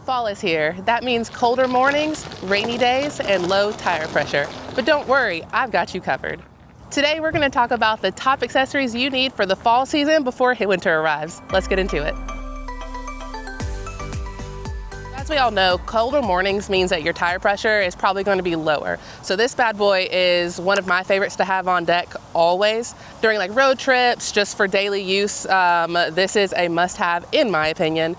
Fall is here. That means colder mornings, rainy days, and low tire pressure. But don't worry, I've got you covered. Today we're going to talk about the top accessories you need for the fall season before winter arrives. Let's get into it. As we all know, colder mornings means that your tire pressure is probably going to be lower. So this bad boy is one of my favorites to have on deck always. During like road trips, just for daily use, this is a must-have in my opinion.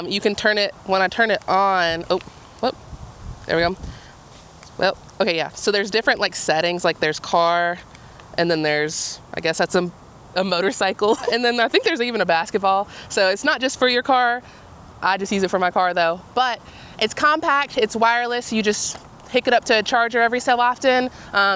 You can turn it, when I turn it on, there we go. Well, okay, yeah. So there's different like settings, like there's car, and then there's, I guess that's a motorcycle. And then I think there's even a basketball. So it's not just for your car. I just use it for my car though. But it's compact, it's wireless. You just hook it up to a charger every so often.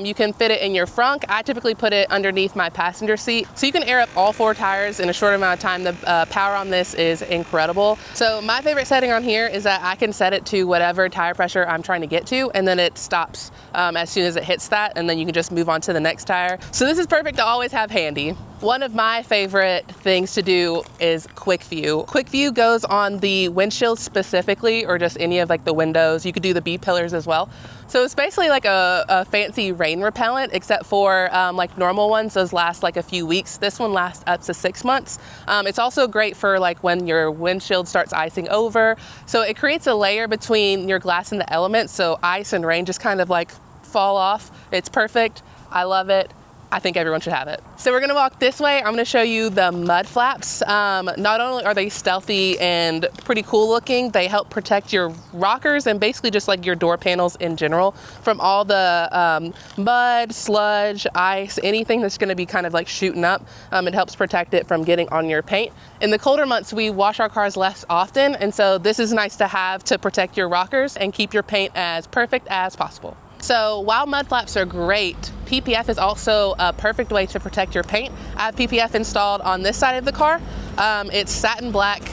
You can fit it in your frunk. I typically put it underneath my passenger seat. So you can air up all 4 tires in a short amount of time. The power on this is incredible. So my favorite setting on here is that I can set it to whatever tire pressure I'm trying to get to, and then it stops as soon as it hits that, and then you can just move on to the next tire. So this is perfect to always have handy. One of my favorite things to do is quick view. Quick view goes on the windshield specifically, or just any of like the windows. You could do the B-pillars as well. So it's basically like a fancy rain repellent, except for like normal ones, those last like a few weeks. This one lasts up to 6 months. It's also great for like when your windshield starts icing over. So it creates a layer between your glass and the elements, so ice and rain just kind of like fall off. It's perfect. I love it. I think everyone should have it. So we're gonna walk this way. I'm gonna show you the mud flaps. Not only are they stealthy and pretty cool looking, they help protect your rockers and basically just like your door panels in general from all the mud, sludge, ice, anything that's gonna be kind of like shooting up. It helps protect it from getting on your paint. In the colder months, we wash our cars less often, and so this is nice to have to protect your rockers and keep your paint as perfect as possible. So while mud flaps are great, PPF is also a perfect way to protect your paint. I have PPF installed on this side of the car. It's satin black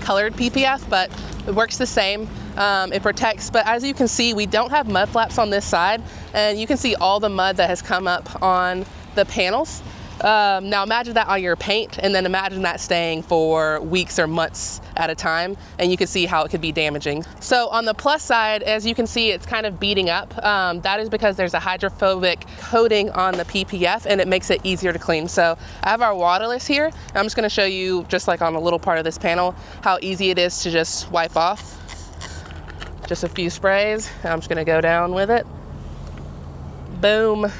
colored PPF, but it works the same. It protects, but as you can see, we don't have mud flaps on this side, and you can see all the mud that has come up on the panels. Now imagine that on your paint, and then imagine that staying for weeks or months at a time, and you can see how it could be damaging. So on the plus side, as you can see, it's kind of beating up. That is because there's a hydrophobic coating on the PPF, and it makes it easier to clean. So I have our Waterless here. I'm just gonna show you, just like on a little part of this panel, how easy it is to just wipe off. Just a few sprays. I'm just gonna go down with it. Boom.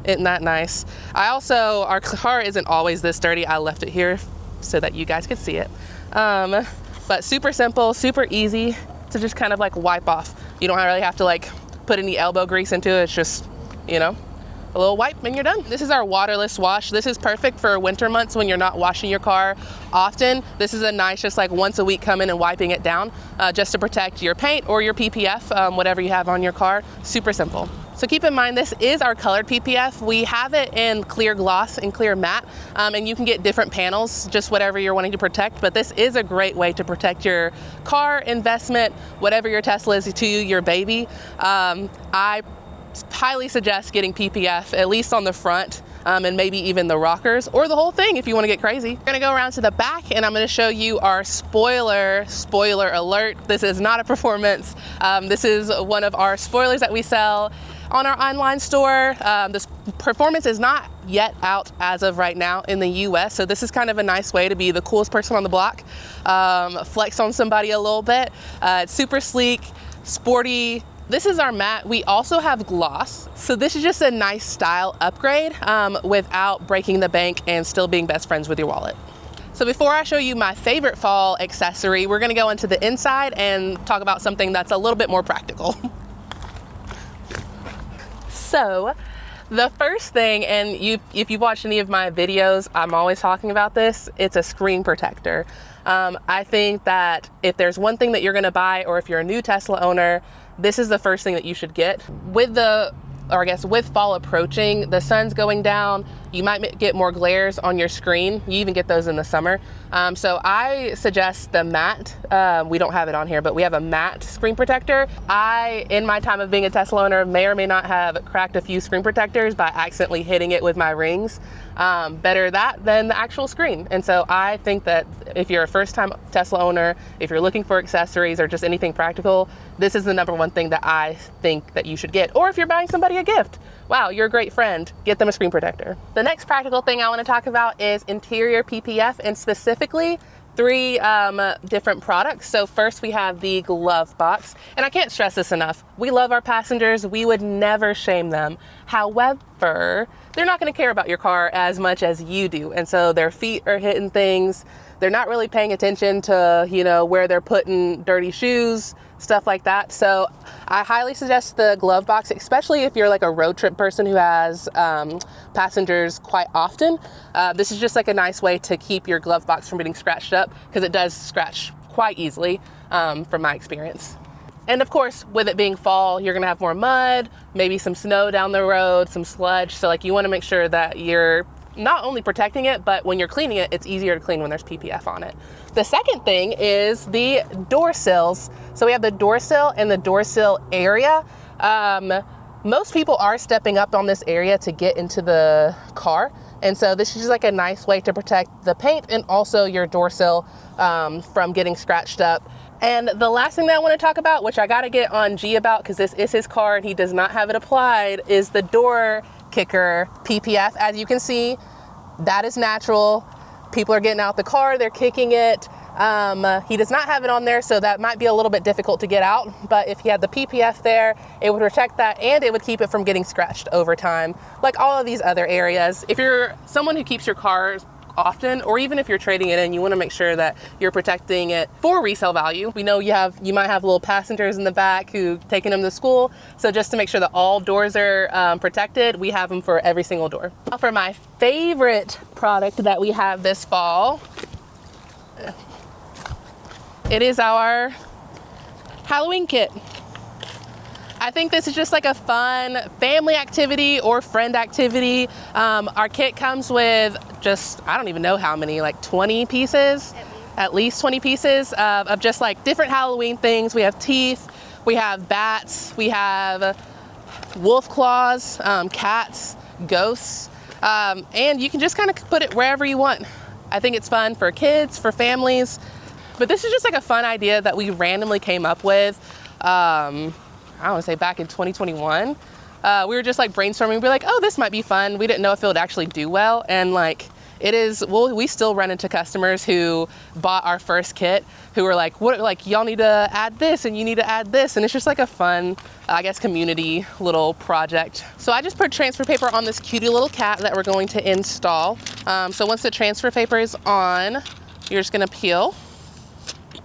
Isn't that nice? Our car isn't always this dirty. I left it here so that you guys could see it. But super simple, super easy to just kind of like wipe off. You don't really have to like put any elbow grease into it. It's just, you know, a little wipe and you're done. This is our waterless wash. This is perfect for winter months when you're not washing your car often. This is a nice, just like once a week come in and wiping it down just to protect your paint or your PPF, whatever you have on your car. Super simple. So keep in mind, this is our colored PPF. We have it in clear gloss and clear matte, and you can get different panels, just whatever you're wanting to protect, but this is a great way to protect your car, investment, whatever your Tesla is to you, your baby. I highly suggest getting PPF, at least on the front, and maybe even the rockers, or the whole thing if you want to get crazy. We're gonna go around to the back, and I'm gonna show you our spoiler alert. This is not a performance. This is one of our spoilers that we sell on our online store. This performance is not yet out as of right now in the US, so this is kind of a nice way to be the coolest person on the block, flex on somebody a little bit. It's super sleek, sporty. This is our matte. We also have gloss, so this is just a nice style upgrade without breaking the bank and still being best friends with your wallet. So before I show you my favorite fall accessory, we're gonna go into the inside and talk about something that's a little bit more practical. So the first thing, and if you've watched any of my videos, I'm always talking about this, it's a screen protector. I think that if there's one thing that you're gonna buy, or if you're a new Tesla owner, this is the first thing that you should get. With fall approaching, the sun's going down, You might get more glares on your screen. You even get those in the summer. So I suggest the matte. We don't have it on here, but we have a matte screen protector. I, in my time of being a Tesla owner, may or may not have cracked a few screen protectors by accidentally hitting it with my rings. Better that than the actual screen. And so I think that if you're a first-time Tesla owner, if you're looking for accessories or just anything practical, this is the #1 thing that I think that you should get. Or if you're buying somebody a gift, wow, you're a great friend, get them a screen protector. The next practical thing I want to talk about is interior PPF, and specifically 3 different products. So first we have the glove box, and I can't stress this enough. We love our passengers. We would never shame them. However, they're not going to care about your car as much as you do. And so their feet are hitting things. They're not really paying attention to, you know, where they're putting dirty shoes, stuff like that. So I highly suggest the glove box, especially if you're like a road trip person who has passengers quite often. This is just like a nice way to keep your glove box from getting scratched up, because it does scratch quite easily from my experience. And of course, with it being fall, you're gonna have more mud, maybe some snow down the road, some sludge. So like you wanna make sure that you're not only protecting it, but when you're cleaning it, it's easier to clean when there's PPF on it. The second thing is the door sills. So we have the door sill and the door sill area. Most people are stepping up on this area to get into the car. And so this is just like a nice way to protect the paint and also your door sill from getting scratched up. And the last thing that I want to talk about, which I got to get on G about because this is his car and he does not have it applied, is the door kicker PPF. As you can see, that is natural. People are getting out the car, they're kicking it. He does not have it on there, so that might be a little bit difficult to get out. But if he had the PPF there, it would protect that and it would keep it from getting scratched over time, like all of these other areas. If you're someone who keeps your cars often, or even if you're trading it in, you want to make sure that you're protecting it for resale value. We know you might have little passengers in the back who taking them to school, so just to make sure that all doors are protected, we have them for every single door. Now for my favorite product that we have this fall, it is our Halloween kit. I think this is just like a fun family activity or friend activity. Our kit comes with just, I don't even know how many, like 20 pieces, at least 20 pieces of just like different Halloween things. We have teeth, we have bats, we have wolf claws, cats, ghosts, and you can just kind of put it wherever you want. I think it's fun for kids, for families, but this is just like a fun idea that we randomly came up with. I don't want to say back in 2021. We were just like brainstorming. We were like, oh, this might be fun. We didn't know if it would actually do well. And like it is, well, we still run into customers who bought our first kit who were like, what, like y'all need to add this and you need to add this. And it's just like a fun, I guess, community little project. So I just put transfer paper on this cutie little cat that we're going to install. So once the transfer paper is on, you're just gonna peel,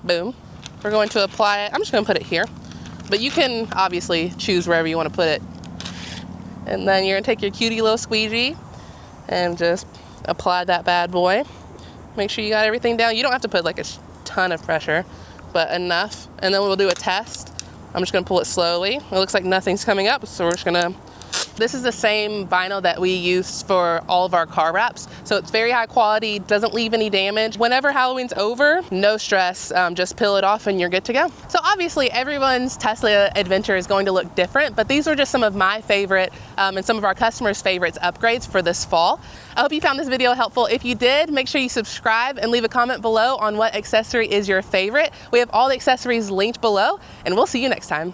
boom. We're going to apply it. I'm just gonna put it here. But you can obviously choose wherever you want to put it. And then you're gonna take your cutie little squeegee and just apply that bad boy. Make sure you got everything down. You don't have to put like a ton of pressure, but enough. And then we'll do a test. I'm just gonna pull it slowly. It looks like nothing's coming up, so we're just gonna, this is the same vinyl that we use for all of our car wraps. So it's very high quality, doesn't leave any damage. Whenever Halloween's over, no stress, just peel it off and you're good to go. So obviously everyone's Tesla adventure is going to look different, but these are just some of my favorite and some of our customers' favorites upgrades for this fall. I hope you found this video helpful. If you did, make sure you subscribe and leave a comment below on what accessory is your favorite. We have all the accessories linked below, and we'll see you next time.